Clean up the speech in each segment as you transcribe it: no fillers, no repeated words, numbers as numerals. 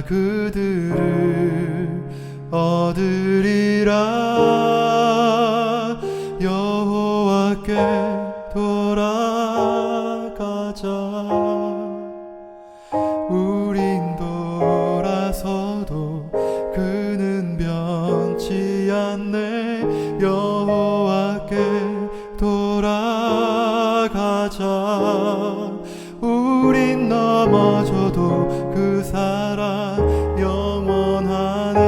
그들을 얻으리라. 여호와께 돌아가자. 우린 돌아서도 그는 변치 않네. 여호와께 돌아가자. 우린 넘어져도 그 사랑 영원하네.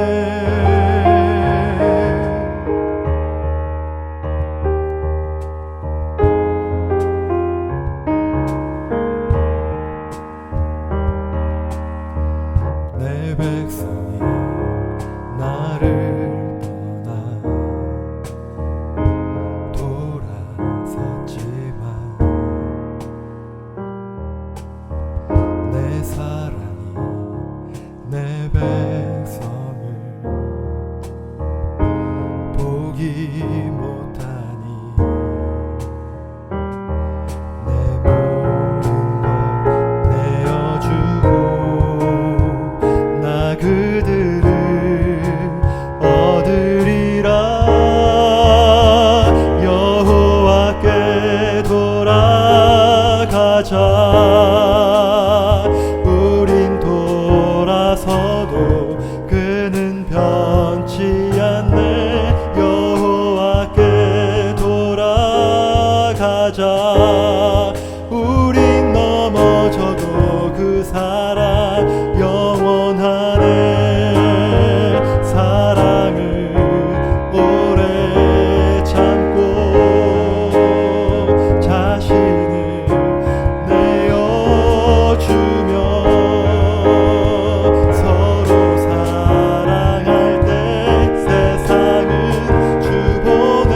내 백성이 나를 떠나 돌아섰지만 내 사랑이 내 백성을 보기 못하니 내 모든 것 내어주고 나 그들을 얻으리라. 여호와께 돌아가자. 우린 돌아서도 그는 변치 않네. 여호와께 돌아가자. 우린 넘어져도 그 사랑 영원하네. 사랑을 오래 참고 자신을 내어주며 서로 사랑할 때 세상은 주보내.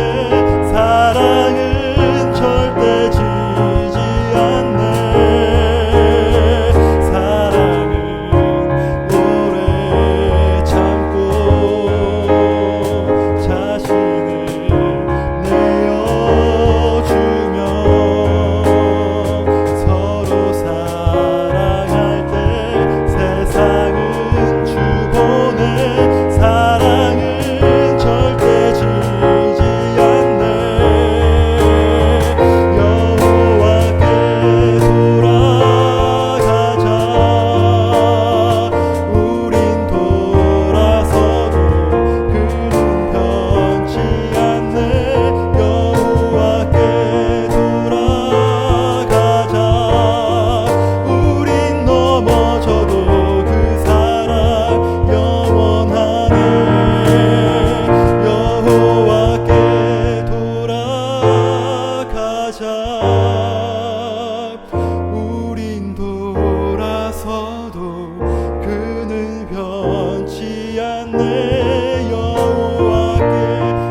사랑은 절대 지지 않네. 사랑은 오래 참고 자신을 내어주며 서로 사랑할 때 세상은 주보내. 사랑은 절대 지지 않네. 여호와께 돌아가자. 우린 돌아서도 그는 변치 않네. 여호와께 돌아가자. 우린 넘어져도 그 사랑 영원하네. 여호와께 돌아가자. 우린 돌아서도 그는 변치 않네. 여호와께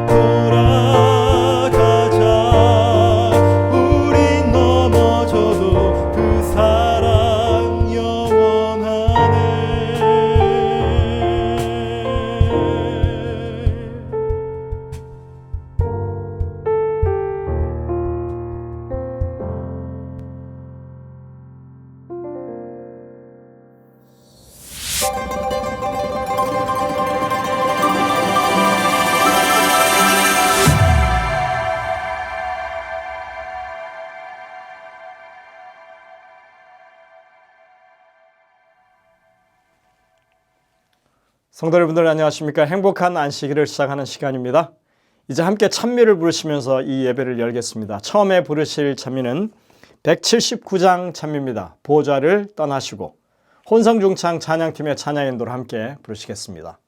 돌아가자. 우린 넘어져도 그 사랑 영원하네. 성도 여러분들 안녕하십니까? 행복한 안식일을 시작하는 시간입니다. 이제 함께 찬미를 부르시면서 이 예배를 열겠습니다. 처음에 부르실 찬미는 179장 찬미입니다. 보좌를 떠나시고. 혼성중창 찬양팀의 찬양 인도를 함께 부르시겠습니다.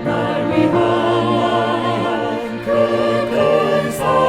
날 위한 그 큰 사랑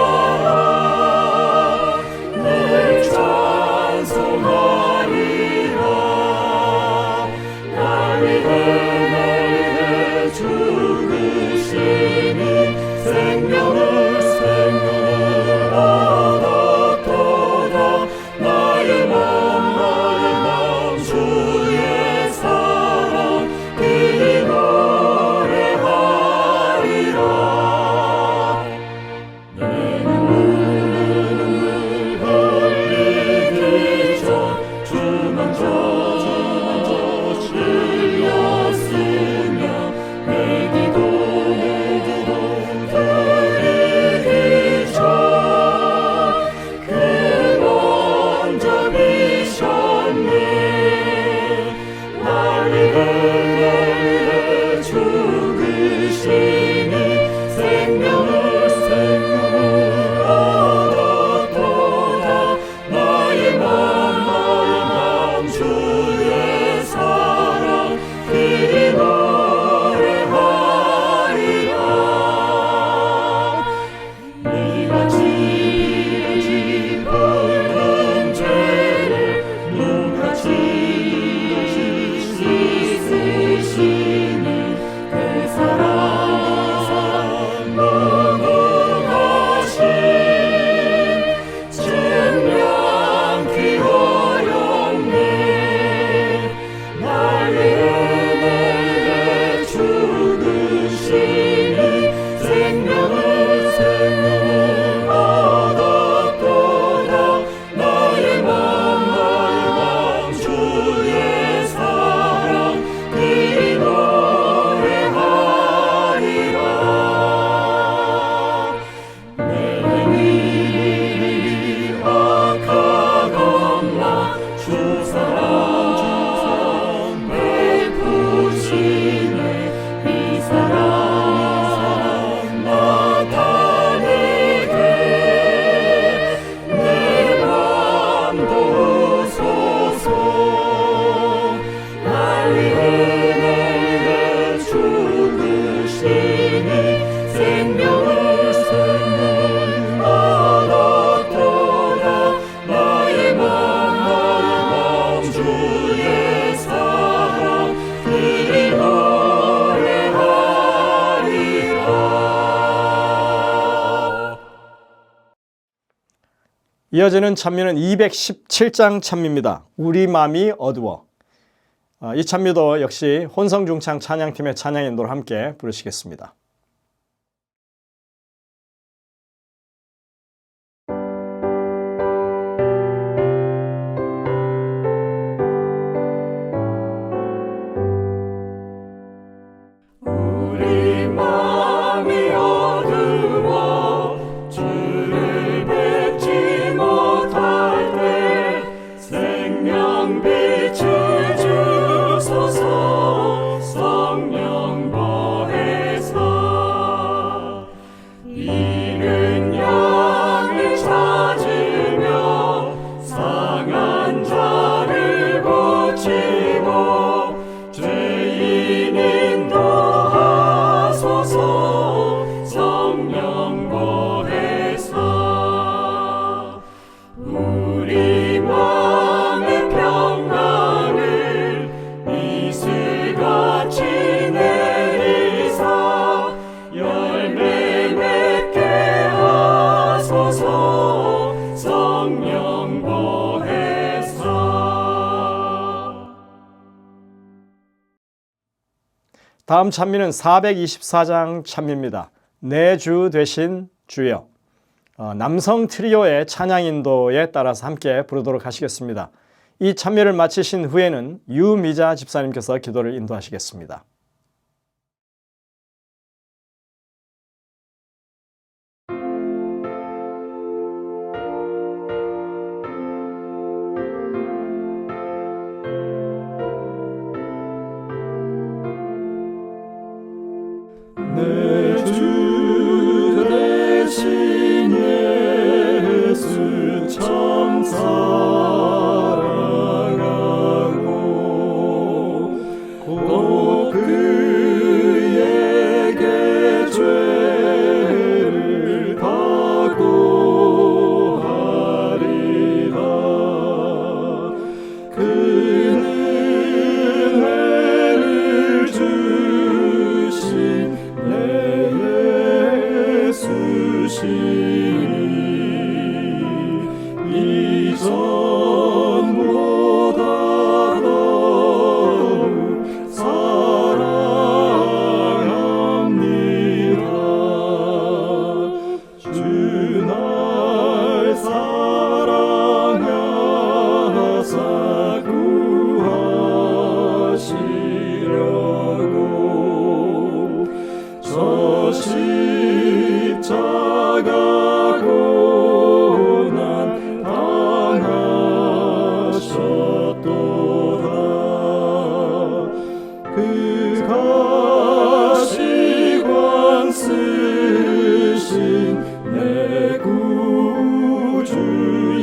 이어지는 찬미는 217장 찬미입니다. 우리 맘이 어두워. 이 찬미도 역시 혼성중창 찬양팀의 찬양 인도를 함께 부르시겠습니다. 우리 맘이 어두워 주를 뵙지 못할 때 생명빛을 주소서. 성령 보혜사. 잃은 양을 찾으며 상한 자를 고치고 죄인 인도하소서. 성령 보혜사. 우리 마음의 평강을 이슬같이 내리사 열매 맺게 하소서. 성령 보혜사. 다음 찬미는 424장 찬미입니다. 내 주 되신 주여. 남성 트리오의 찬양 인도에 따라서 함께 부르도록 하시겠습니다. 이 찬미를 마치신 후에는 유미자 집사님께서 기도를 인도하시겠습니다. 내 주 대신 예수 참 사랑하고 곧 그에게 죄를 각오하리라. 그는 은혜를 주신 내 예수시니 이전보다 더욱 사랑합니다. 주 날 사랑하사 구하시려고 저 십자가 고난 당하셨도다. 그 가시관 쓰신 내 구주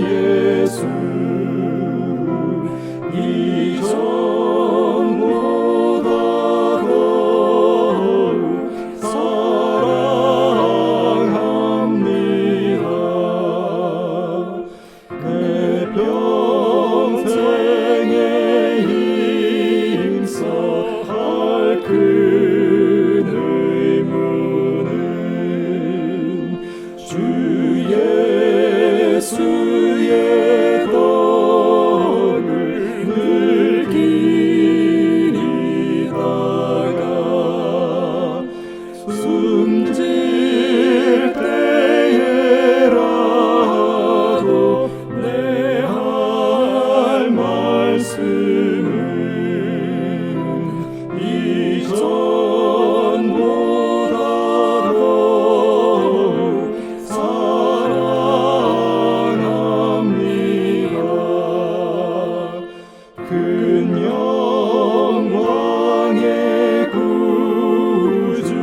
예수 이전보다 더욱 사랑합니다. 내 평생에 힘써 할 큰 의무는 주 예수의 덕을 늘 기리다가 숨질 때에라도 내 할 말씀은 이전보다 더욱 사랑합니다. 큰 영광의 구주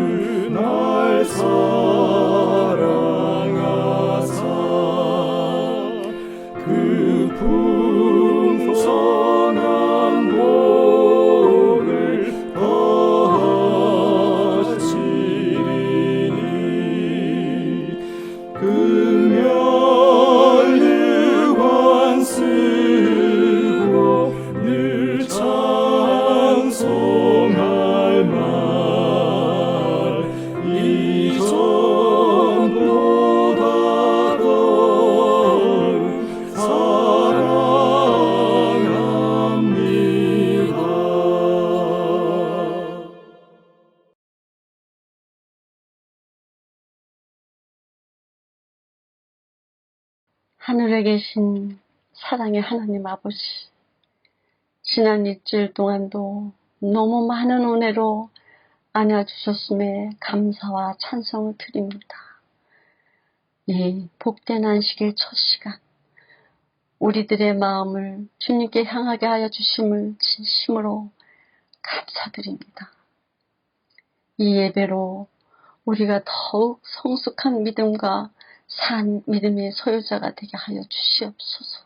날 사랑하사 그 풍성한 복을 더하시리니 금연유관 쓰고 늘 하늘에 계신 사랑의 하나님 아버지, 지난 일주일 동안도 너무 많은 은혜로 안아주셨음에 감사와 찬송을 드립니다. 이 복된 안식일 첫 시간, 우리들의 마음을 주님께 향하게 하여 주심을 진심으로 감사드립니다. 이 예배로 우리가 더욱 성숙한 믿음과 산 믿음의 소유자가 되게 하여 주시옵소서.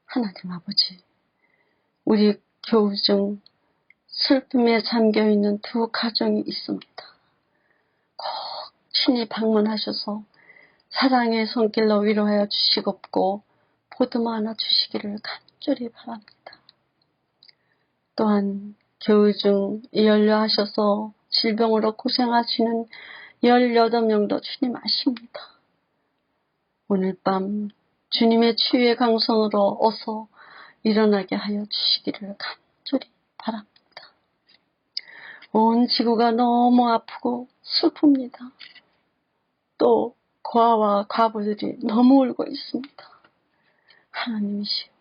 하나님 아버지, 우리 교우 중 슬픔에 잠겨있는 두 가정이 있습니다. 꼭 친히 방문하셔서 사랑의 손길로 위로하여 주시옵고 보듬어 안아 주시기를 간절히 바랍니다. 또한 교우 중 연료하셔서 질병으로 고생하시는 18명도 주님 아십니다. 오늘 밤 주님의 치유의 강선으로 어서 일어나게 하여 주시기를 간절히 바랍니다. 온 지구가 너무 아프고 슬픕니다. 또 고아와 과부들이 너무 울고 있습니다. 하나님이시여,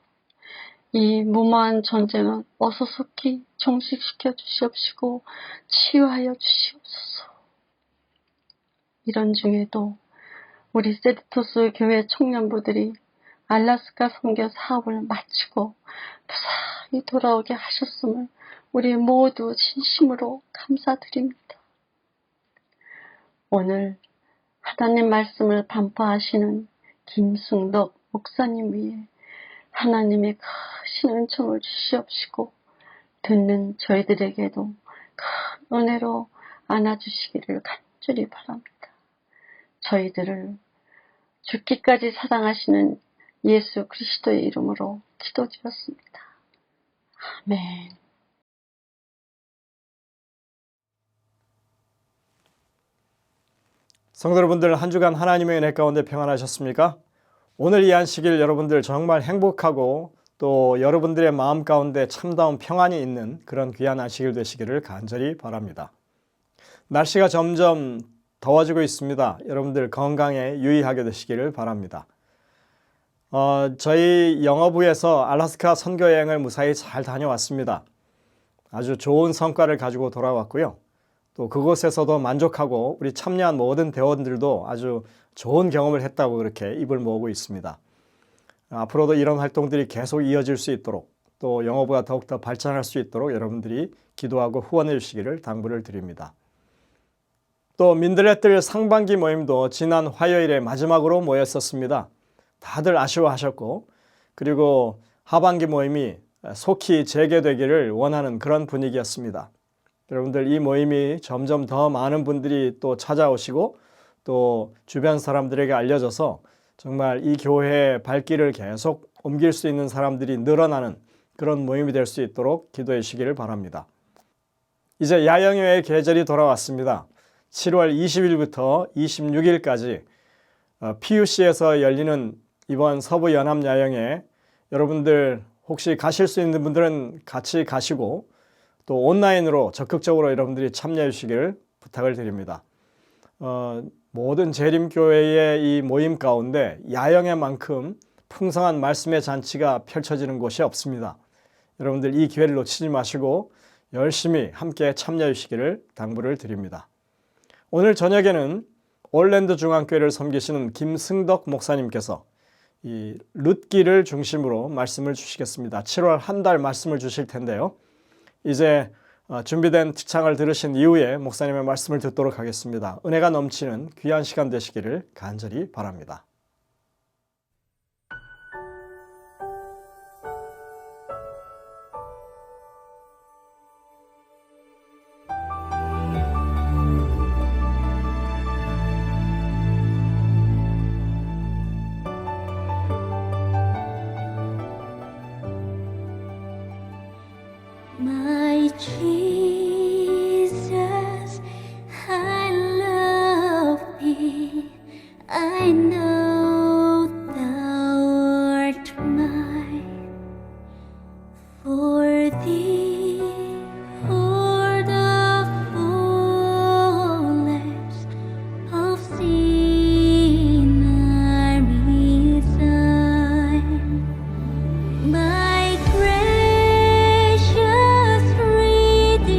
이 무모한 전쟁은 어서 속히 종식시켜 주시옵시고 치유하여 주시옵소서. 이런 중에도 우리 세르토스 교회 청년부들이 알라스카 선교 사업을 마치고 무사히 돌아오게 하셨음을 우리 모두 진심으로 감사드립니다. 오늘 하나님 말씀을 반포하시는 김승덕 목사님 위에 하나님의 크신 은총을 주시옵시고 듣는 저희들에게도 큰 은혜로 안아주시기를 간절히 바랍니다. 저희들을 죽기까지 사랑하시는 예수 그리스도의 이름으로 기도드렸습니다. 아멘. 성도 여러분들, 한 주간 하나님의 은혜 가운데 평안하셨습니까? 오늘 이 안식일 여러분들 정말 행복하고 또 여러분들의 마음 가운데 참다운 평안이 있는 그런 귀한 안식일 되시기를 간절히 바랍니다. 날씨가 점점 더워지고 있습니다. 여러분들 건강에 유의하게 되시기를 바랍니다. 저희 영어부에서 알래스카 선교여행을 무사히 잘 다녀왔습니다. 아주 좋은 성과를 가지고 돌아왔고요. 또 그곳에서도 만족하고 우리 참여한 모든 대원들도 아주 좋은 경험을 했다고 그렇게 입을 모으고 있습니다. 앞으로도 이런 활동들이 계속 이어질 수 있도록 또 영어부가 더욱더 발전할 수 있도록 여러분들이 기도하고 후원해 주시기를 당부를 드립니다. 또 민들레들 상반기 모임도 지난 화요일에 마지막으로 모였었습니다. 다들 아쉬워하셨고 그리고 하반기 모임이 속히 재개되기를 원하는 그런 분위기였습니다. 여러분들 이 모임이 점점 더 많은 분들이 또 찾아오시고 또 주변 사람들에게 알려져서 정말 이 교회의 발길을 계속 옮길 수 있는 사람들이 늘어나는 그런 모임이 될 수 있도록 기도해 주시기를 바랍니다. 이제 야영회의 계절이 돌아왔습니다. 7월 20일부터 26일까지 PUC에서 열리는 이번 서부연합야영회, 여러분들 혹시 가실 수 있는 분들은 같이 가시고 또 온라인으로 적극적으로 여러분들이 참여해 주시기를 부탁을 드립니다. 모든 재림교회의 이 모임 가운데 야영회만큼 풍성한 말씀의 잔치가 펼쳐지는 곳이 없습니다. 여러분들 이 기회를 놓치지 마시고 열심히 함께 참여해 주시기를 당부를 드립니다. 오늘 저녁에는 올랜도 중앙교회를 섬기시는 김승덕 목사님께서 이 룻기를 중심으로 말씀을 주시겠습니다. 7월 한 달 말씀을 주실 텐데요. 이제 준비된 특창을 들으신 이후에 목사님의 말씀을 듣도록 하겠습니다. 은혜가 넘치는 귀한 시간 되시기를 간절히 바랍니다. My Jesus, I love thee. I know my gracious Redeemer,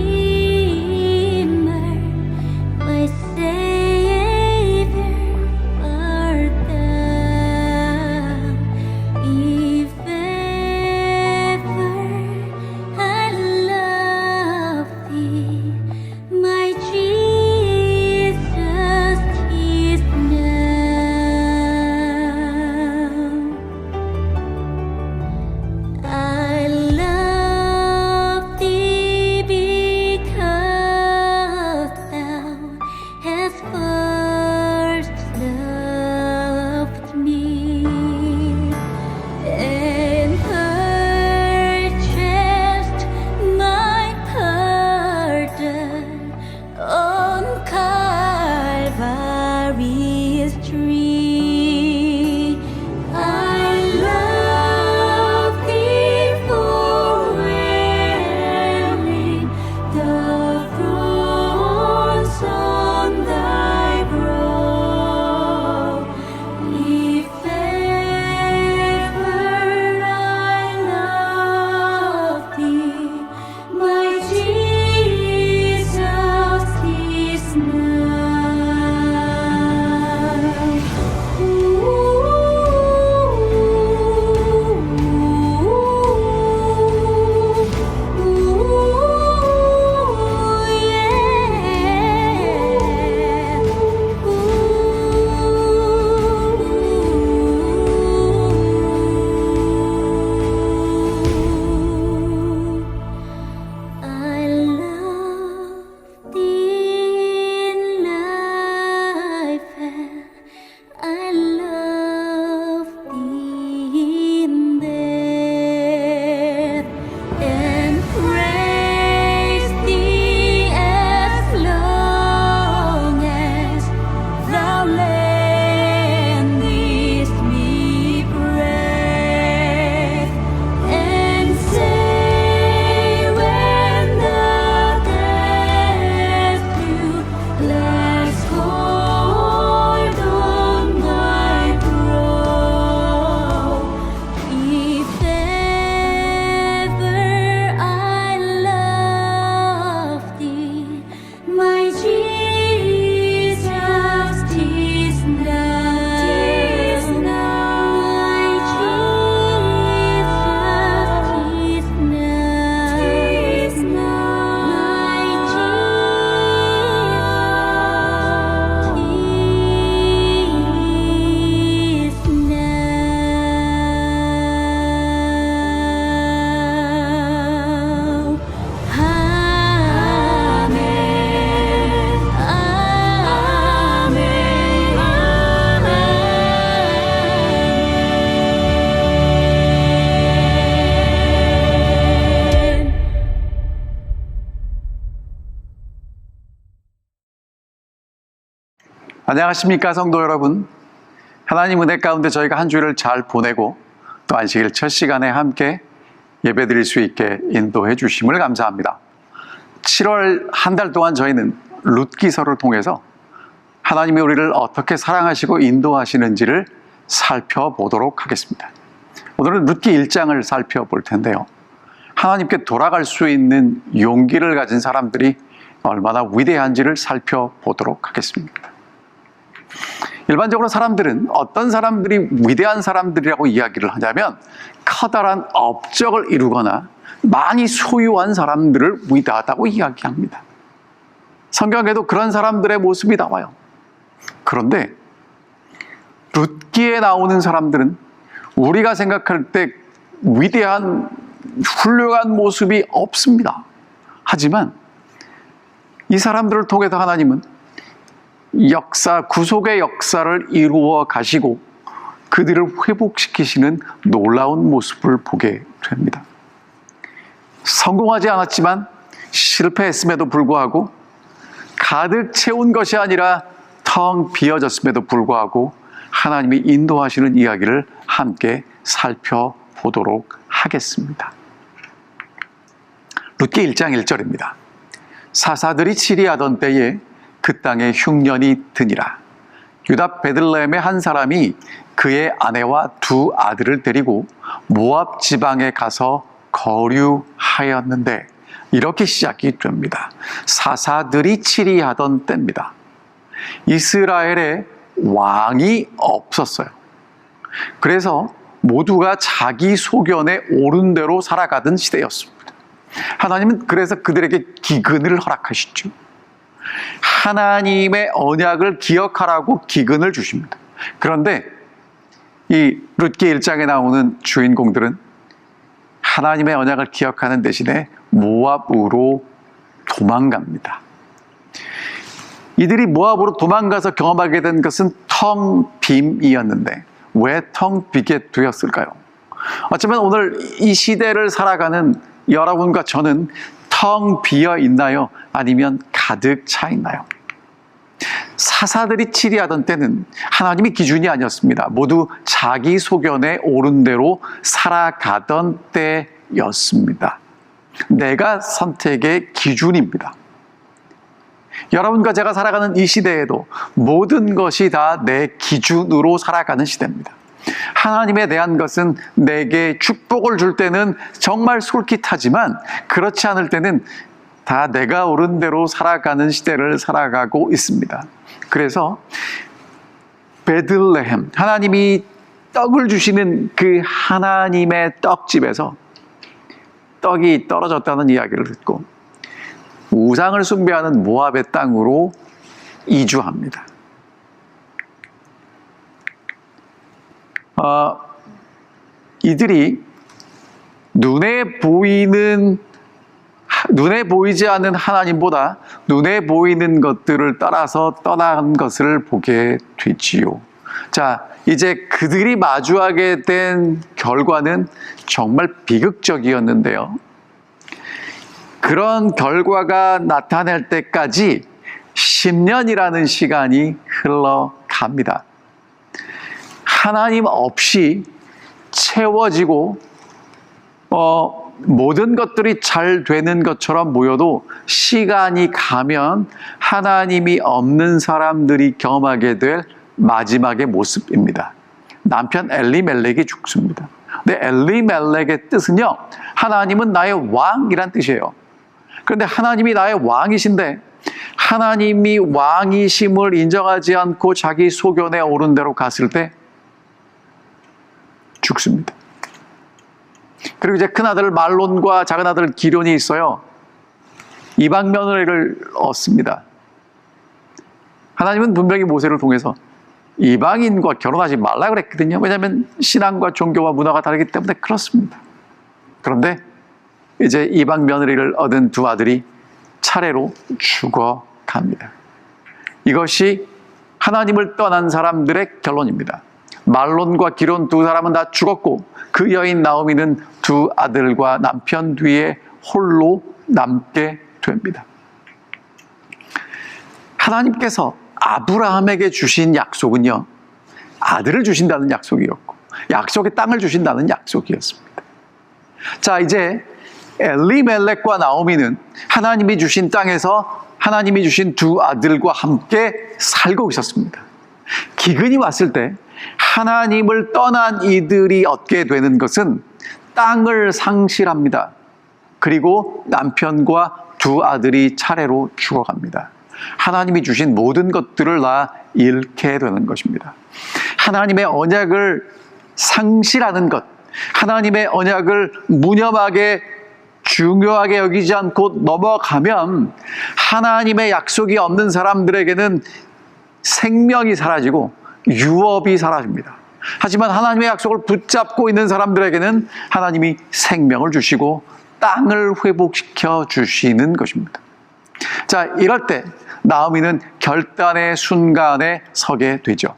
my Savior art thou. If ever I love thee, my Jesus, 'tis now. I love thee because thou hast first loved me and purchased my pardon on Calvary's tree. I love thee for wearing the thorns on thy brow. If ever I love thee, my Jesus, 'tis I love thee in life, and I love thee in death, and praise thee as long as thou lendest me breath, and say when the death lays hold on my brow. If ever I love thee, my Jesus, 'tis now. 'Tis now. My Jesus, 'tis now. 'Tis now. My Jesus, 'tis now. Amen. Amen. Amen. 안녕하십니까 성도 여러분. 하나님 은혜 가운데 저희가 한 주일을 잘 보내고 또 안식일 첫 시간에 함께 예배드릴 수 있게 인도해 주심을 감사합니다. 7월 한 달 동안 저희는 룻기서를 통해서 하나님이 우리를 어떻게 사랑하시고 인도하시는지를 살펴보도록 하겠습니다. 오늘은 룻기 1장을 살펴볼 텐데요. 하나님께 돌아갈 수 있는 용기를 가진 사람들이 얼마나 위대한지를 살펴보도록 하겠습니다. 일반적으로 사람들은 어떤 사람들이 위대한 사람들이라고 이야기를 하냐면 커다란 업적을 이루거나 많이 소유한 사람들을 위대하다고 이야기합니다. 성경에도 그런 사람들의 모습이 나와요. 그런데 룻기에 나오는 사람들은 우리가 생각할 때 위대한 훌륭한 모습이 없습니다. 하지만 이 사람들을 통해서 하나님은 구속의 역사를 이루어 가시고 그들을 회복시키시는 놀라운 모습을 보게 됩니다. 성공하지 않았지만 실패했음에도 불구하고 가득 채운 것이 아니라 텅 비어졌음에도 불구하고 하나님이 인도하시는 이야기를 함께 살펴보도록 하겠습니다. 룻기 1장 1절입니다. 사사들이 치리하던 때에 그 땅에 흉년이 드니라. 유다 베들레헴의 한 사람이 그의 아내와 두 아들을 데리고 모압 지방에 가서 거류하였는데, 이렇게 시작이 됩니다. 사사들이 치리하던 때입니다. 이스라엘에 왕이 없었어요. 그래서 모두가 자기 소견에 옳은 대로 살아가던 시대였습니다. 하나님은 그래서 그들에게 기근을 허락하시죠. 하나님의 언약을 기억하라고 기근을 주십니다. 그런데 이 룻기 1장에 나오는 주인공들은 하나님의 언약을 기억하는 대신에 모압으로 도망갑니다. 이들이 모압으로 도망가서 경험하게 된 것은 텅 빔이었는데 왜 텅 비게 되었을까요? 어쩌면 오늘 이 시대를 살아가는 여러분과 저는 텅 비어 있나요? 아니면 가득 차 있나요? 사사들이 치리하던 때는 하나님이 기준이 아니었습니다. 모두 자기 소견에 옳은 대로 살아가던 때였습니다. 내가 선택의 기준입니다. 여러분과 제가 살아가는 이 시대에도 모든 것이 다 내 기준으로 살아가는 시대입니다. 하나님에 대한 것은 내게 축복을 줄 때는 정말 솔깃하지만 그렇지 않을 때는 다 내가 옳은 대로 살아가는 시대를 살아가고 있습니다. 그래서 베들레헴, 하나님이 떡을 주시는 그 하나님의 떡집에서 떡이 떨어졌다는 이야기를 듣고 우상을 숭배하는 모압의 땅으로 이주합니다. 이들이 눈에 보이지 않는 하나님보다 눈에 보이는 것들을 따라서 떠난 것을 보게 되지요. 자, 이제 그들이 마주하게 된 결과는 정말 비극적이었는데요. 그런 결과가 나타날 때까지 10년이라는 시간이 흘러갑니다. 하나님 없이 채워지고 모든 것들이 잘 되는 것처럼 보여도 시간이 가면 하나님이 없는 사람들이 경험하게 될 마지막의 모습입니다. 남편 엘리멜렉이 죽습니다. 근데 엘리멜렉의 뜻은요, 하나님은 나의 왕이란 뜻이에요. 그런데 하나님이 나의 왕이신데 하나님이 왕이심을 인정하지 않고 자기 소견에 옳은 대로 갔을 때 죽습니다. 그리고 이제 큰아들 말론과 작은아들 기련이 있어요. 이방 며느리를 얻습니다. 하나님은 분명히 모세를 통해서 이방인과 결혼하지 말라 그랬거든요. 왜냐하면 신앙과 종교와 문화가 다르기 때문에 그렇습니다. 그런데 이제 이방 며느리를 얻은 두 아들이 차례로 죽어갑니다. 이것이 하나님을 떠난 사람들의 결론입니다. 말론과 기론 두 사람은 다 죽었고 그 여인 나오미는 두 아들과 남편 뒤에 홀로 남게 됩니다. 하나님께서 아브라함에게 주신 약속은요, 아들을 주신다는 약속이었고 약속의 땅을 주신다는 약속이었습니다. 자, 이제 엘리멜렉과 나오미는 하나님이 주신 땅에서 하나님이 주신 두 아들과 함께 살고 있었습니다. 기근이 왔을 때 하나님을 떠난 이들이 얻게 되는 것은 땅을 상실합니다. 그리고 남편과 두 아들이 차례로 죽어갑니다. 하나님이 주신 모든 것들을 다 잃게 되는 것입니다. 하나님의 언약을 상실하는 것, 하나님의 언약을 무념하게 중요하게 여기지 않고 넘어가면 하나님의 약속이 없는 사람들에게는 생명이 사라지고 유업이 사라집니다. 하지만 하나님의 약속을 붙잡고 있는 사람들에게는 하나님이 생명을 주시고 땅을 회복시켜 주시는 것입니다. 자, 이럴 때 나오미는 결단의 순간에 서게 되죠.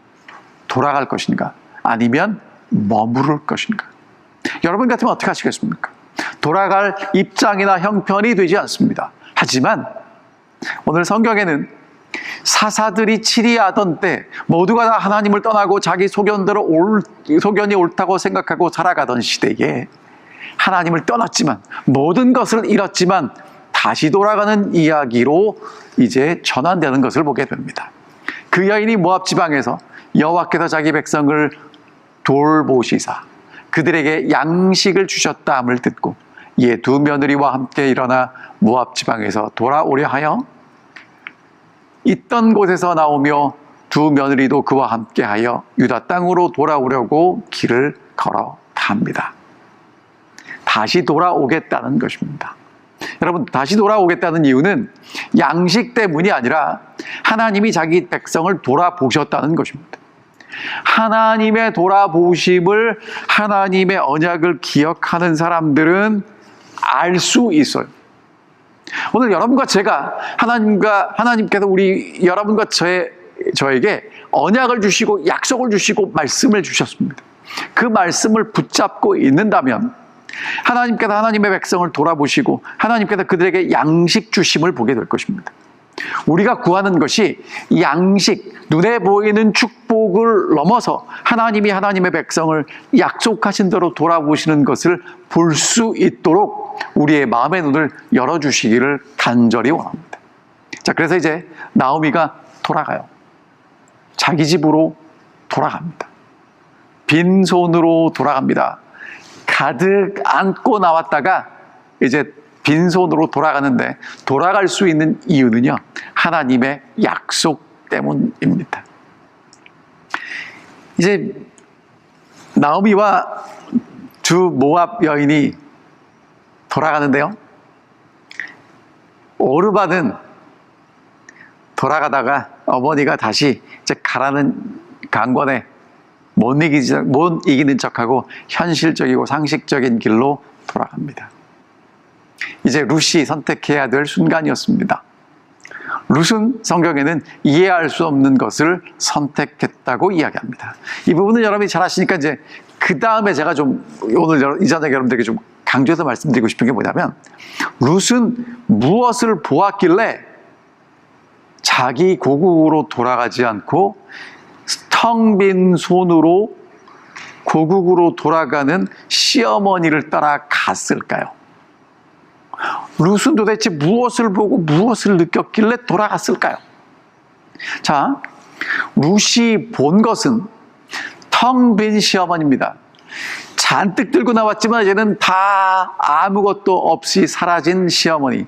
돌아갈 것인가? 아니면 머무를 것인가? 여러분 같으면 어떻게 하시겠습니까? 돌아갈 입장이나 형편이 되지 않습니다. 하지만 오늘 성경에는 사사들이 치리하던 때 모두가 다 하나님을 떠나고 자기 소견이 옳다고 생각하고 살아가던 시대에 하나님을 떠났지만 모든 것을 잃었지만 다시 돌아가는 이야기로 이제 전환되는 것을 보게 됩니다. 그 여인이 모압 지방에서 여호와께서 자기 백성을 돌보시사 그들에게 양식을 주셨다함을 듣고 이에 두 며느리와 함께 일어나 모압 지방에서 돌아오려 하여 있던 곳에서 나오며 두 며느리도 그와 함께하여 유다 땅으로 돌아오려고 길을 걸어 갑니다. 다시 돌아오겠다는 것입니다. 여러분, 다시 돌아오겠다는 이유는 양식 때문이 아니라 하나님이 자기 백성을 돌아보셨다는 것입니다. 하나님의 돌아보심을, 하나님의 언약을 기억하는 사람들은 알 수 있어요. 오늘 여러분과 제가 하나님께서 여러분과 저에게 언약을 주시고 약속을 주시고 말씀을 주셨습니다. 그 말씀을 붙잡고 있는다면 하나님께서 하나님의 백성을 돌아보시고 하나님께서 그들에게 양식 주심을 보게 될 것입니다. 우리가 구하는 것이 양식, 눈에 보이는 축복을 넘어서 하나님이 하나님의 백성을 약속하신 대로 돌아보시는 것을 볼 수 있도록 우리의 마음의 눈을 열어주시기를 간절히 원합니다. 자, 그래서 이제 나오미가 돌아가요. 자기 집으로 돌아갑니다. 빈손으로 돌아갑니다. 가득 안고 나왔다가 이제 빈손으로 돌아가는데 돌아갈 수 있는 이유는요, 하나님의 약속 때문입니다. 이제 나오미와 두 모압 여인이 돌아가는데요, 오르바는 돌아가다가 어머니가 다시 이제 가라는 강권에 못 이기는 척하고 현실적이고 상식적인 길로 돌아갑니다. 이제 룻이 선택해야 될 순간이었습니다. 룻은 성경에는 이해할 수 없는 것을 선택했다고 이야기합니다. 이 부분은 여러분이 잘 아시니까 이제 그 다음에 제가 좀 오늘 이 저녁에 여러분들에게 좀 강조해서 말씀드리고 싶은 게 뭐냐면, 룻은 무엇을 보았길래 자기 고국으로 돌아가지 않고 텅 빈 손으로 고국으로 돌아가는 시어머니를 따라 갔을까요? 룻은 도대체 무엇을 보고 무엇을 느꼈길래 돌아갔을까요? 자, 룻이 본 것은 텅 빈 시어머니입니다. 잔뜩 들고 나왔지만 이제는 다 아무것도 없이 사라진 시어머니.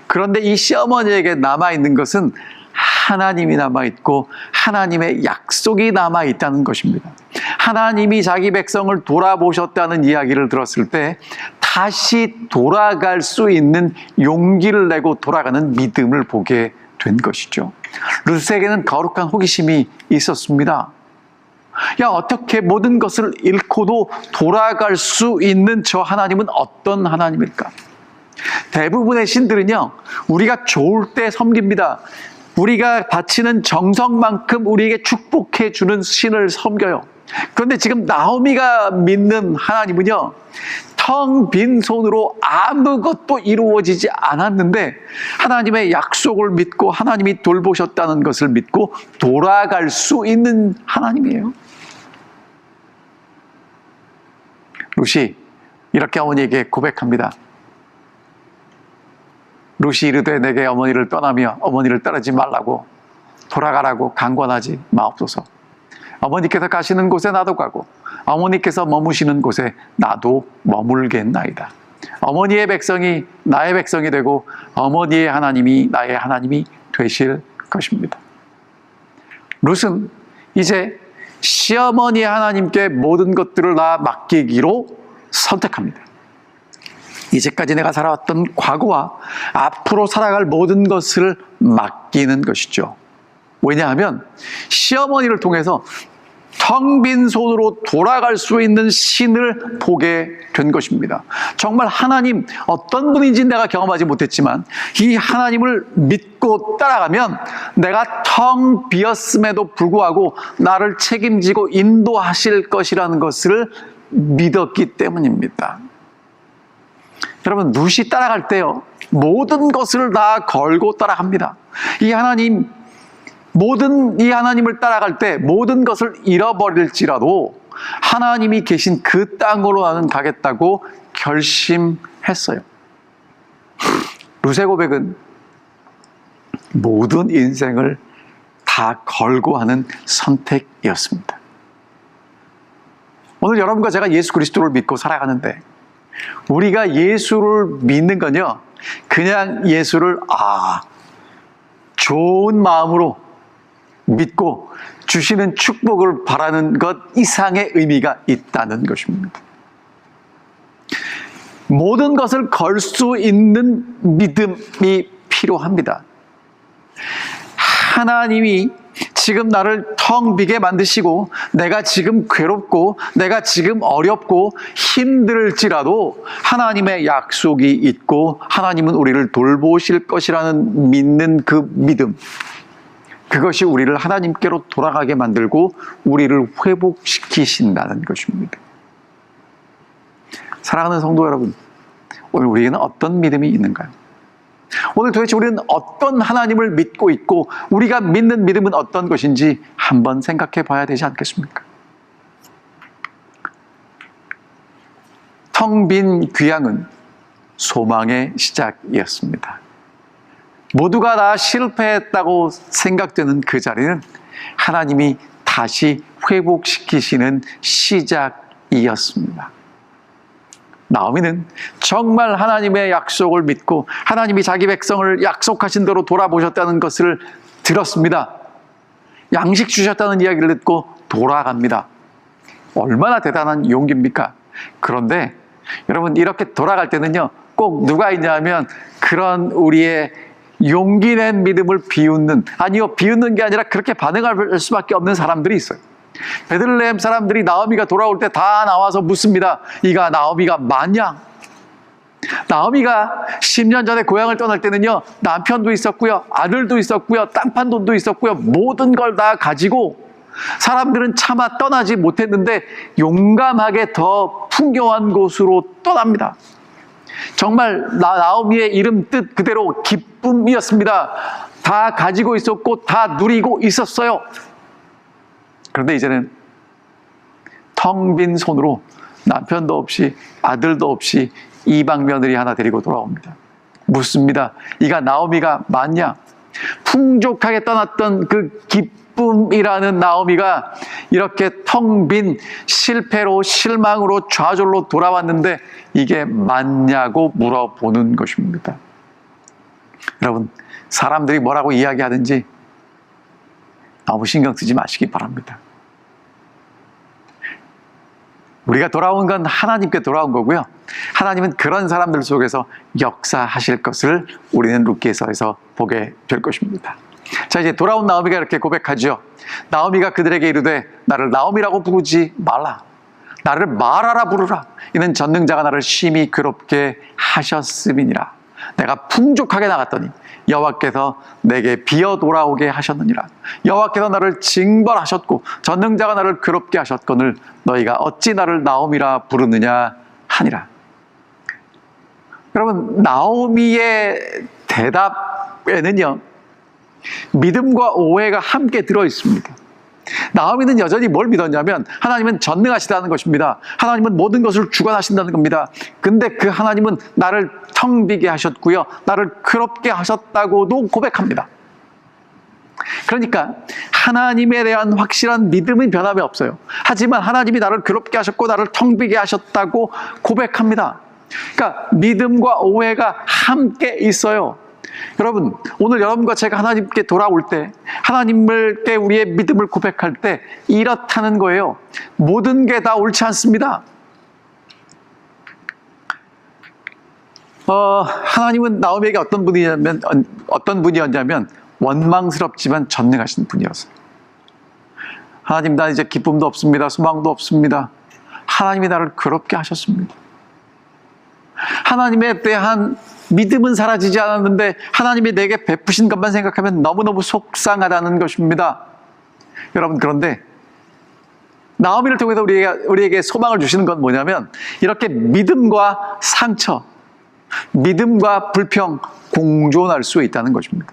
그런데 이 시어머니에게 남아있는 것은 하나님이 남아있고 하나님의 약속이 남아있다는 것입니다. 하나님이 자기 백성을 돌아보셨다는 이야기를 들었을 때 다시 돌아갈 수 있는 용기를 내고 돌아가는 믿음을 보게 된 것이죠. 룻에게는 거룩한 호기심이 있었습니다. 야, 어떻게 모든 것을 잃고도 돌아갈 수 있는 저 하나님은 어떤 하나님일까? 대부분의 신들은요, 우리가 좋을 때 섬깁니다. 우리가 바치는 정성만큼 우리에게 축복해 주는 신을 섬겨요. 그런데 지금 나오미가 믿는 하나님은요, 텅 빈 손으로 아무것도 이루어지지 않았는데 하나님의 약속을 믿고 하나님이 돌보셨다는 것을 믿고 돌아갈 수 있는 하나님이에요. 룻이 이렇게 어머니에게 고백합니다. 룻이 이르되 내게 어머니를 떠나며 어머니를 따르지 말라고 돌아가라고 강권하지 마옵소서. 어머니께서 가시는 곳에 나도 가고 어머니께서 머무시는 곳에 나도 머물겠나이다. 어머니의 백성이 나의 백성이 되고 어머니의 하나님이 나의 하나님이 되실 것입니다. 룻은 이제 시어머니 하나님께 모든 것들을 다 맡기기로 선택합니다. 이제까지 내가 살아왔던 과거와 앞으로 살아갈 모든 것을 맡기는 것이죠. 왜냐하면 시어머니를 통해서 텅 빈 손으로 돌아갈 수 있는 신을 보게 된 것입니다. 정말 하나님, 어떤 분인지 내가 경험하지 못했지만 이 하나님을 믿고 따라가면 내가 텅 비었음에도 불구하고 나를 책임지고 인도하실 것이라는 것을 믿었기 때문입니다. 여러분, 룻이 따라갈 때요, 모든 것을 다 걸고 따라갑니다. 이 하나님을 따라갈 때 모든 것을 잃어버릴지라도 하나님이 계신 그 땅으로 나는 가겠다고 결심했어요. 룻의 고백은 모든 인생을 다 걸고 하는 선택이었습니다. 오늘 여러분과 제가 예수 그리스도를 믿고 살아가는데 우리가 예수를 믿는 건요, 그냥 예수를 좋은 마음으로 믿고 주시는 축복을 바라는 것 이상의 의미가 있다는 것입니다. 모든 것을 걸 수 있는 믿음이 필요합니다. 하나님이 지금 나를 텅 비게 만드시고 내가 지금 괴롭고 내가 지금 어렵고 힘들지라도 하나님의 약속이 있고 하나님은 우리를 돌보실 것이라는 믿는 그 믿음, 그것이 우리를 하나님께로 돌아가게 만들고 우리를 회복시키신다는 것입니다. 사랑하는 성도 여러분, 오늘 우리에게는 어떤 믿음이 있는가요? 오늘 도대체 우리는 어떤 하나님을 믿고 있고 우리가 믿는 믿음은 어떤 것인지 한번 생각해 봐야 되지 않겠습니까? 텅 빈 귀향은 소망의 시작이었습니다. 모두가 다 실패했다고 생각되는 그 자리는 하나님이 다시 회복시키시는 시작이었습니다. 나오미는 정말 하나님의 약속을 믿고 하나님이 자기 백성을 약속하신 대로 돌아보셨다는 것을 들었습니다. 양식 주셨다는 이야기를 듣고 돌아갑니다. 얼마나 대단한 용기입니까? 그런데 여러분, 이렇게 돌아갈 때는요, 꼭 누가 있냐면 그런 우리의 용기 낸 믿음을 비웃는, 아니요, 비웃는 게 아니라 그렇게 반응할 수밖에 없는 사람들이 있어요. 베들레헴 사람들이 나오미가 돌아올 때 다 나와서 묻습니다. 이가 나오미가 맞냐? 나오미가 10년 전에 고향을 떠날 때는요, 남편도 있었고요, 아들도 있었고요, 땅판 돈도 있었고요, 모든 걸 다 가지고 사람들은 차마 떠나지 못했는데 용감하게 더 풍요한 곳으로 떠납니다. 정말 나오미의 이름 뜻 그대로 기쁨이었습니다. 다 가지고 있었고 다 누리고 있었어요. 그런데 이제는 텅 빈 손으로 남편도 없이 아들도 없이 이방 며느리 하나 데리고 돌아옵니다. 묻습니다. 이가 나오미가 맞냐? 풍족하게 떠났던 그 기쁨이라는 나오미가 이렇게 텅 빈 실패로 실망으로 좌절로 돌아왔는데 이게 맞냐고 물어보는 것입니다. 여러분, 사람들이 뭐라고 이야기하든지 너무 신경 쓰지 마시기 바랍니다. 우리가 돌아온 건 하나님께 돌아온 거고요. 하나님은 그런 사람들 속에서 역사하실 것을 우리는 룻기서에서 보게 될 것입니다. 자, 이제 돌아온 나오미가 이렇게 고백하죠. 나오미가 그들에게 이르되 나를 나오미라고 부르지 말라. 나를 마라라 부르라. 이는 전능자가 나를 심히 괴롭게 하셨음이니라. 내가 풍족하게 나갔더니 여호와께서 내게 비어 돌아오게 하셨느니라. 여호와께서 나를 징벌하셨고 전능자가 나를 괴롭게 하셨거늘 너희가 어찌 나를 나오미라 부르느냐 하니라. 여러분, 나오미의 대답에는요, 믿음과 오해가 함께 들어 있습니다. 나오미는 여전히 뭘 믿었냐면 하나님은 전능하시다는 것입니다. 하나님은 모든 것을 주관하신다는 겁니다. 근데 그 하나님은 나를 텅 비게 하셨고요, 나를 괴롭게 하셨다고도 고백합니다. 그러니까 하나님에 대한 확실한 믿음은 변함이 없어요. 하지만 하나님이 나를 괴롭게 하셨고 나를 텅 비게 하셨다고 고백합니다. 그러니까 믿음과 오해가 함께 있어요. 여러분, 오늘 여러분과 제가 하나님께 돌아올 때, 하나님께 우리의 믿음을 고백할 때 이렇다는 거예요. 모든 게 다 옳지 않습니다. 하나님은 나오미에게 어떤 분이었냐면 원망스럽지만 전능하신 분이었어요. 하나님, 나 이제 기쁨도 없습니다. 소망도 없습니다. 하나님이 나를 괴롭게 하셨습니다. 하나님에 대한 믿음은 사라지지 않았는데 하나님이 내게 베푸신 것만 생각하면 너무너무 속상하다는 것입니다. 여러분, 그런데 나오미를 통해서 우리에게 소망을 주시는 건 뭐냐면 이렇게 믿음과 상처, 믿음과 불평 공존할 수 있다는 것입니다.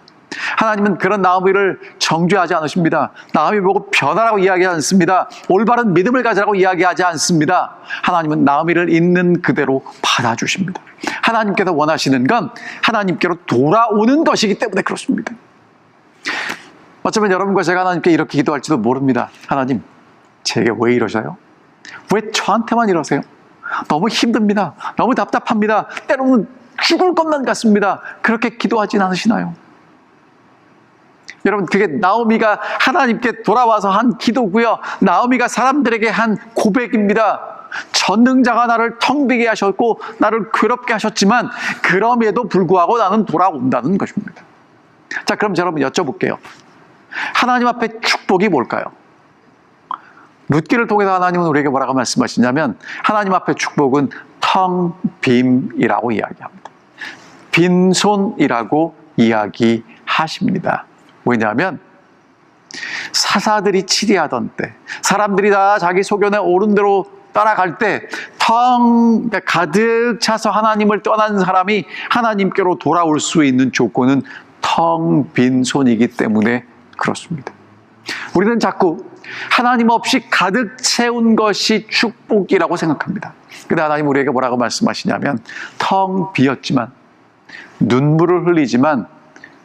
하나님은 그런 나오미를 정죄하지 않으십니다. 나오미 보고 변하라고 이야기하지 않습니다. 올바른 믿음을 가지라고 이야기하지 않습니다. 하나님은 나오미를 있는 그대로 받아주십니다. 하나님께서 원하시는 건 하나님께로 돌아오는 것이기 때문에 그렇습니다. 어쩌면 여러분과 제가 하나님께 이렇게 기도할지도 모릅니다. 하나님, 제게 왜 이러셔요? 왜 저한테만 이러세요? 너무 힘듭니다. 너무 답답합니다. 때로는 죽을 것만 같습니다. 그렇게 기도하진 않으시나요? 여러분, 그게 나오미가 하나님께 돌아와서 한 기도고요. 나오미가 사람들에게 한 고백입니다. 전능자가 나를 텅 비게 하셨고 나를 괴롭게 하셨지만 그럼에도 불구하고 나는 돌아온다는 것입니다. 자, 그럼 여러분 여쭤볼게요. 하나님 앞에 축복이 뭘까요? 룻기를 통해서 하나님은 우리에게 뭐라고 말씀하시냐면 하나님 앞에 축복은 텅 빔이라고 이야기합니다. 빈손이라고 이야기하십니다. 왜냐하면 사사들이 치리하던 때, 사람들이 다 자기 소견에 옳은 대로 따라갈 때 가득 차서 하나님을 떠난 사람이 하나님께로 돌아올 수 있는 조건은 텅 빈 손이기 때문에 그렇습니다. 우리는 자꾸 하나님 없이 가득 채운 것이 축복이라고 생각합니다. 그런데 하나님 우리에게 뭐라고 말씀하시냐면 텅 비었지만, 눈물을 흘리지만,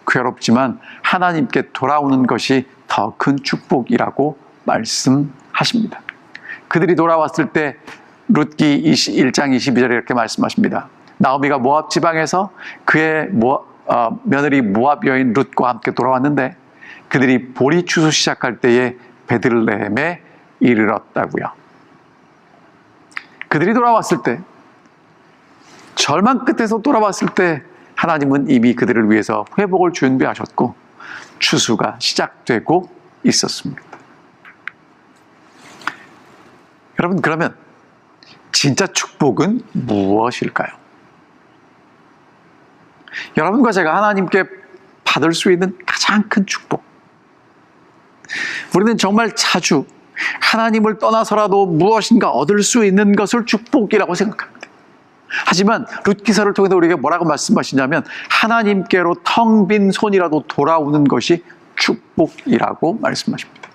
괴롭지만 하나님께 돌아오는 것이 더 큰 축복이라고 말씀하십니다. 그들이 돌아왔을 때 룻기 1장 22절에 이렇게 말씀하십니다. 나오미가 모압 지방에서 그의 며느리 모압 여인 룻과 함께 돌아왔는데 그들이 보리 추수 시작할 때에 베들레헴에 이르렀다고요. 그들이 돌아왔을 때, 절망 끝에서 돌아왔을 때 하나님은 이미 그들을 위해서 회복을 준비하셨고 추수가 시작되고 있었습니다. 여러분, 그러면 진짜 축복은 무엇일까요? 여러분과 제가 하나님께 받을 수 있는 가장 큰 축복, 우리는 정말 자주 하나님을 떠나서라도 무엇인가 얻을 수 있는 것을 축복이라고 생각합니다. 하지만 룻기서를 통해서 우리에게 뭐라고 말씀하시냐면 하나님께로 텅 빈 손이라도 돌아오는 것이 축복이라고 말씀하십니다.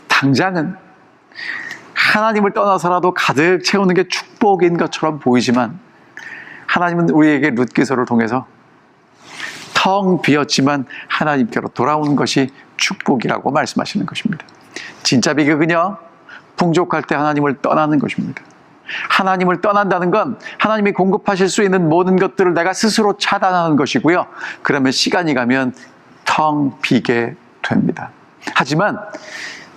당장은 하나님을 떠나서라도 가득 채우는 게 축복인 것처럼 보이지만 하나님은 우리에게 룻기서를 통해서 텅 비었지만 하나님께로 돌아오는 것이 축복이라고 말씀하시는 것입니다. 진짜 비극은요, 풍족할 때 하나님을 떠나는 것입니다. 하나님을 떠난다는 건 하나님이 공급하실 수 있는 모든 것들을 내가 스스로 차단하는 것이고요. 그러면 시간이 가면 텅 비게 됩니다. 하지만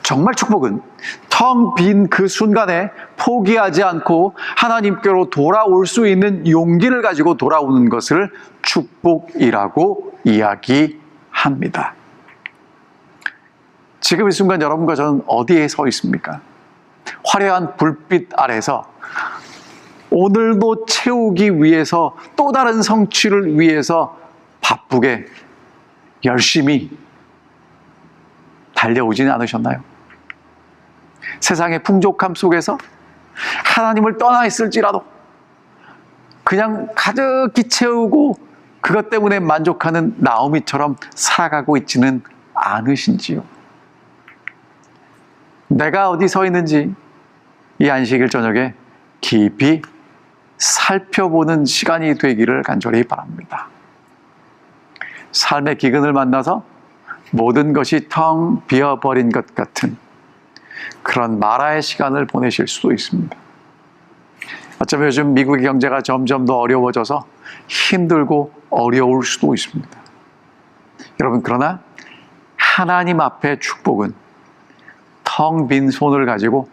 정말 축복은 텅 빈 그 순간에 포기하지 않고 하나님께로 돌아올 수 있는 용기를 가지고 돌아오는 것을 축복이라고 이야기합니다. 지금 이 순간 여러분과 저는 어디에 서 있습니까? 화려한 불빛 아래서 오늘도 채우기 위해서, 또 다른 성취를 위해서 바쁘게 열심히 달려오지는 않으셨나요? 세상의 풍족함 속에서 하나님을 떠나 있을지라도 그냥 가득히 채우고 그것 때문에 만족하는 나오미처럼 살아가고 있지는 않으신지요? 내가 어디 서 있는지 이 안식일 저녁에 깊이 살펴보는 시간이 되기를 간절히 바랍니다. 삶의 기근을 만나서 모든 것이 텅 비어버린 것 같은 그런 마라의 시간을 보내실 수도 있습니다. 어쩌면 요즘 미국의 경제가 점점 더 어려워져서 힘들고 어려울 수도 있습니다. 여러분, 그러나 하나님 앞의 축복은 텅 빈 손을 가지고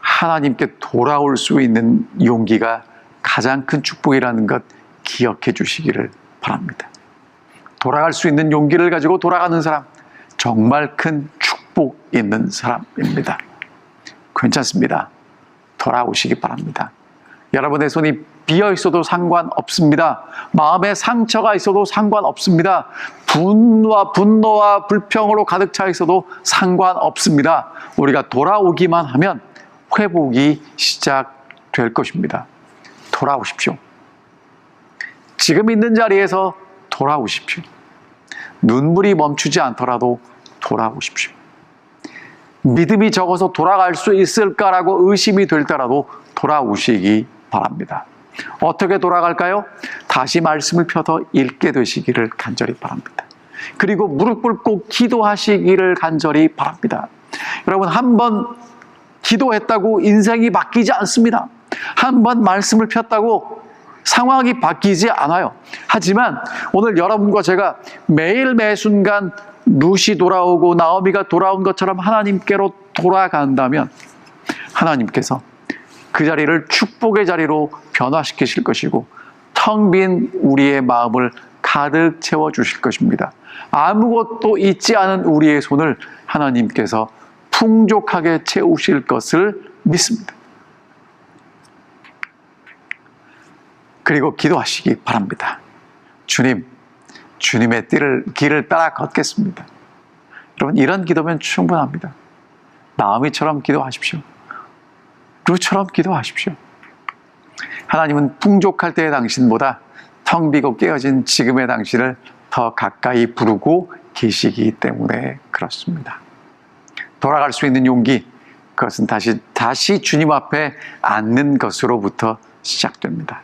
하나님께 돌아올 수 있는 용기가 가장 큰 축복이라는 것 기억해 주시기를 바랍니다. 돌아갈 수 있는 용기를 가지고 돌아가는 사람, 정말 큰 축복 있는 사람입니다. 괜찮습니다. 돌아오시기 바랍니다. 여러분의 손이 비어 있어도 상관없습니다. 마음에 상처가 있어도 상관없습니다. 분노와 불평으로 가득 차 있어도 상관없습니다. 우리가 돌아오기만 하면 회복이 시작될 것입니다. 돌아오십시오. 지금 있는 자리에서 돌아오십시오. 눈물이 멈추지 않더라도 돌아오십시오. 믿음이 적어서 돌아갈 수 있을까라고 의심이 될 때라도 돌아오시기 바랍니다. 어떻게 돌아갈까요? 다시 말씀을 펴서 읽게 되시기를 간절히 바랍니다. 그리고 무릎 꿇고 기도하시기를 간절히 바랍니다. 여러분, 한번 기도했다고 인생이 바뀌지 않습니다. 한번 말씀을 폈다고 상황이 바뀌지 않아요. 하지만 오늘 여러분과 제가 매일 매 순간 룻이 돌아오고 나오미가 돌아온 것처럼 하나님께로 돌아간다면 하나님께서 그 자리를 축복의 자리로 변화시키실 것이고 텅 빈 우리의 마음을 가득 채워주실 것입니다. 아무것도 잊지 않은 우리의 손을 하나님께서 풍족하게 채우실 것을 믿습니다. 그리고 기도하시기 바랍니다. 주님, 주님의 길을 따라 걷겠습니다. 여러분, 이런 기도면 충분합니다. 나오미처럼 기도하십시오. 룻처럼 기도하십시오. 하나님은 풍족할 때의 당신보다 텅 비고 깨어진 지금의 당신을 더 가까이 부르고 계시기 때문에 그렇습니다. 돌아갈 수 있는 용기, 그것은 다시 주님 앞에 앉는 것으로부터 시작됩니다.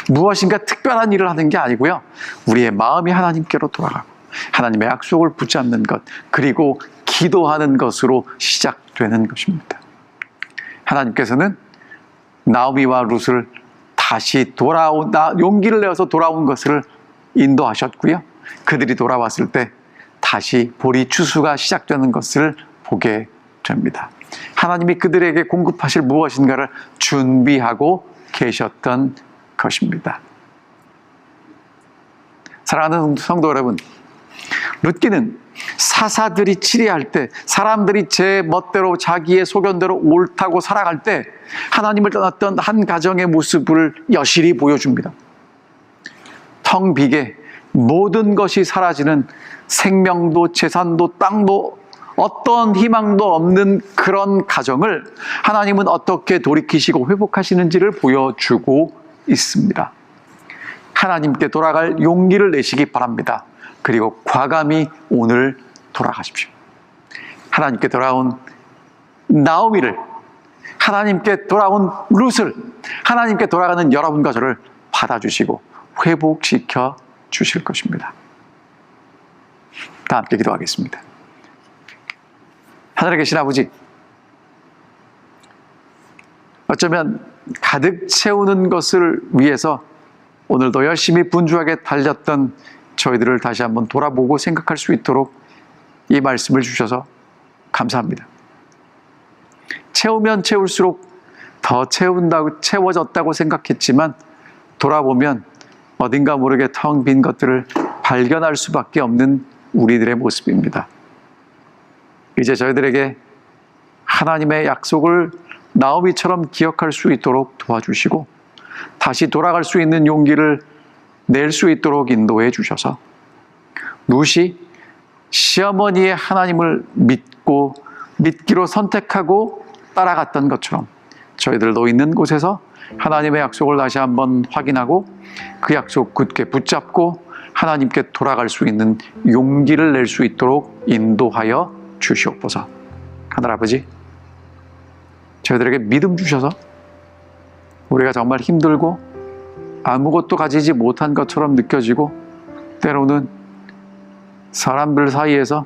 무엇인가 특별한 일을 하는 게 아니고요. 우리의 마음이 하나님께로 돌아가고 하나님의 약속을 붙잡는 것, 그리고 기도하는 것으로 시작되는 것입니다. 하나님께서는 나오미와 룻을 다시 용기를 내어서 돌아온 것을 인도하셨고요. 그들이 돌아왔을 때 다시 보리 추수가 시작되는 것을 보게 됩니다. 하나님이 그들에게 공급하실 무엇인가를 준비하고 계셨던 것입니다. 사랑하는 성도 여러분, 룻기는 사사들이 치리할 때, 사람들이 제 멋대로 자기의 소견대로 옳다고 살아갈 때 하나님을 떠났던 한 가정의 모습을 여실히 보여줍니다. 텅 비게 모든 것이 사라지는, 생명도 재산도 땅도 어떤 희망도 없는 그런 가정을 하나님은 어떻게 돌이키시고 회복하시는지를 보여주고 있습니다. 하나님께 돌아갈 용기를 내시기 바랍니다. 그리고 과감히 오늘 돌아가십시오. 하나님께 돌아온 나오미를, 하나님께 돌아온 룻을, 하나님께 돌아가는 여러분과 저를 받아주시고 회복시켜 주실 것입니다. 다 함께 기도하겠습니다. 하늘에 계신 아버지, 어쩌면 가득 채우는 것을 위해서 오늘도 열심히 분주하게 달렸던 저희들을 다시 한번 돌아보고 생각할 수 있도록 이 말씀을 주셔서 감사합니다. 채우면 채울수록 더 채워졌다고 생각했지만 돌아보면 어딘가 모르게 텅 빈 것들을 발견할 수밖에 없는 우리들의 모습입니다. 이제 저희들에게 하나님의 약속을 나오미처럼 기억할 수 있도록 도와주시고 다시 돌아갈 수 있는 용기를 낼 수 있도록 인도해 주셔서 룻이 시어머니의 하나님을 믿기로 선택하고 따라갔던 것처럼 저희들도 있는 곳에서 하나님의 약속을 다시 한번 확인하고 그 약속 굳게 붙잡고 하나님께 돌아갈 수 있는 용기를 낼 수 있도록 인도하여 주시옵소서. 하늘아버지, 저희들에게 믿음 주셔서 우리가 정말 힘들고 아무것도 가지지 못한 것처럼 느껴지고 때로는 사람들 사이에서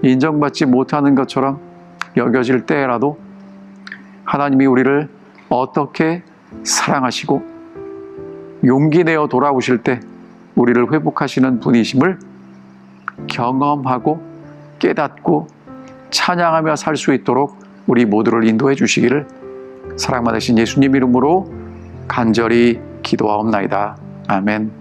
인정받지 못하는 것처럼 여겨질 때라도 하나님이 우리를 어떻게 사랑하시고 용기 내어 돌아오실 때 우리를 회복하시는 분이심을 경험하고 깨닫고 찬양하며 살 수 있도록 우리 모두를 인도해 주시기를 사랑 많으신 예수님 이름으로 간절히 기도하옵나이다. 아멘.